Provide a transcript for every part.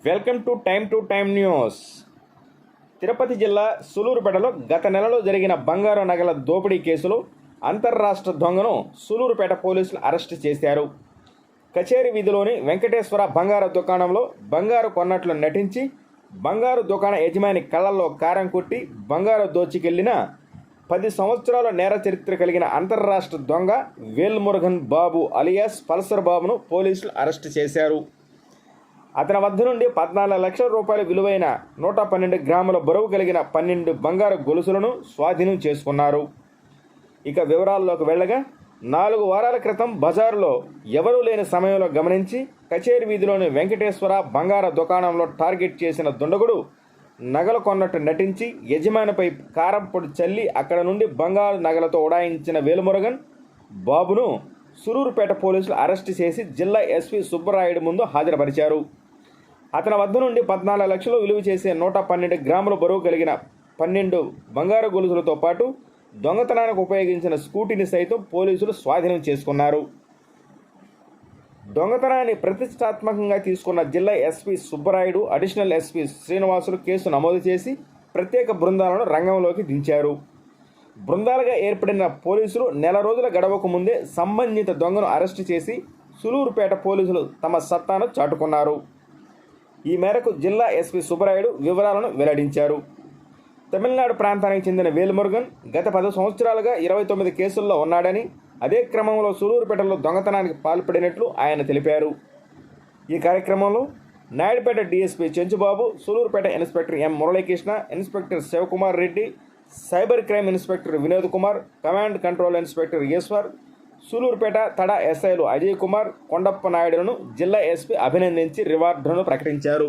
Welcome to time news. Tirupati జిల్లా సులూరుపేటలో గత నెలలో జరిగిన బంగారు నగల దోపిడీ కేసులో అంతర్రాష్ట్ర దొంగను సులూరుపేట పోలీసులు అరెస్టు చేశారు. కచేరీ వీధిలోని వెంకటేశ్వర బంగారు దుకాణంలో బంగారు కొన్నట్లు నటించి బంగారు దుకాణ యజమాని కళ్ళల్లో కారం కొట్టి బంగారు దోచుకెళ్లిన 10 సంవత్సరాల నేర చరిత్ర కలిగిన అంతర్రాష్ట్ర దొంగ వేల్మురుగన్ బాబు అలియాస్ పల్సర్ బాబును పోలీసులు అరెస్టు చేశారు. అతని వద్ద నుండి 14 లక్షల రూపాయల విలువైన 112 గ్రాముల బరువు కలిగిన 12 బంగారు గొలుసులను స్వాధీనం చేసుకున్నారు. ఇక వివరాల్లోకి వెళ్ళగా 4 వారాల క్రితం బజారులో ఎవరూ లేని సమయంలో గమనించి కచేరీ వీధిలోని వెంకటేశ్వర బంగారు దుకాణంలో టార్గెట్ చేసిన దుండగుడు నగలు కొన్నట్టు నటించి యజమానిపై కారం పొడి చల్లి అక్కడ నుండి బంగారు నగలతో ఉడాయించిన వేల్మురుగన్ బాబును సులూరుపేట పోలీసులు అరెస్టు చేసి జిల్లా ఎస్పీ సుబ్బరాయుడు ముందు హాజరుపరిచారు. అతని వద్ద నుండి 14 లక్షలు విలువ చేసే 112 గ్రాముల బరువు కలిగిన 12 బంగారు గొలుసులతో పాటు దొంగతనానికి ఉపయోగించిన స్కూటీని సైతం పోలీసులు స్వాధీనం చేసుకున్నారు. దొంగతనాన్ని ప్రతిష్టాత్మకంగా తీసుకున్న జిల్లా SP Subbarayudu, additional SP Srinivasulu case నమోదు చేసి ప్రత్యేక బృందాలను రంగంలోకి దించారు. బృందాలుగా ఏర్పడిన పోలీసులు నెల రోజుల గడవకు ముందే సంబంధిత దొంగను అరెస్టు చేసి సులూరుపేట పోలీసులు తమ సత్తాను చాటుకున్నారు. ఈ మేరకు జిల్లా ఎస్పీ సుబ్బరాయుడు వివరాలను వెల్లడించారు. తమిళనాడు ప్రాంతానికి చెందిన వేల్మురుగన్ గత 10 సంవత్సరాలుగా 29 కేసుల్లో ఉన్నాడని, అదే క్రమంలో సులూరుపేటలో దొంగతనానికి పాల్పడినట్లు ఆయన తెలిపారు. ఈ కార్యక్రమంలో Naidupeta DSP Chenchubabu, Sullurpeta inspector M Muralikrishna, inspector Sivakumar Reddy, cyber crime inspector Vinod Kumar, command control inspector Eswar, Sullurpeta Tada ఎస్ఐలు అజయ్ కుమార్, కొండప్ప నాయుడులను జిల్లా ఎస్పీ అభినందించి రివార్డులను ప్రకటించారు.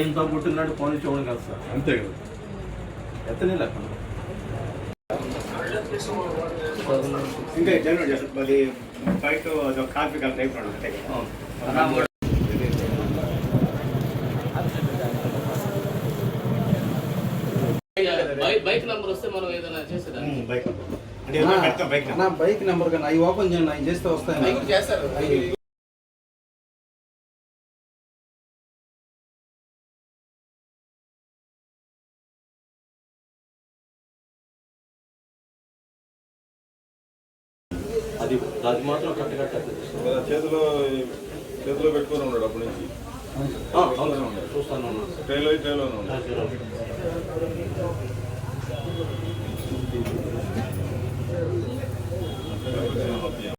ఇంత పుట్టినాడు ఫోన్ చూడండి కదా సార్, అంతే కదా. ఎత్తనే లేకుండా ఇంకా జనరేట్ చేస్తారు. అది బైక్ కాఫీ కాల్ టైప్ అంతే కదా. బైక్ నెంబర్ వస్తే మనం ఏదైనా చేసేదాన్ని బైక్ అంటే పెడతాం. బైక్ నెంబర్ కానీ అవి ఓపెన్ చేయండి, అవి చేస్తే వస్తాయి. చేస్తారు. అది మాత్రం కట్టగట్టాలి. చేతిలో పెట్టుకొని ఉన్నాడు అప్పటి నుంచి. చూస్తాను ట్రైన్లోనే ఉన్నాడు.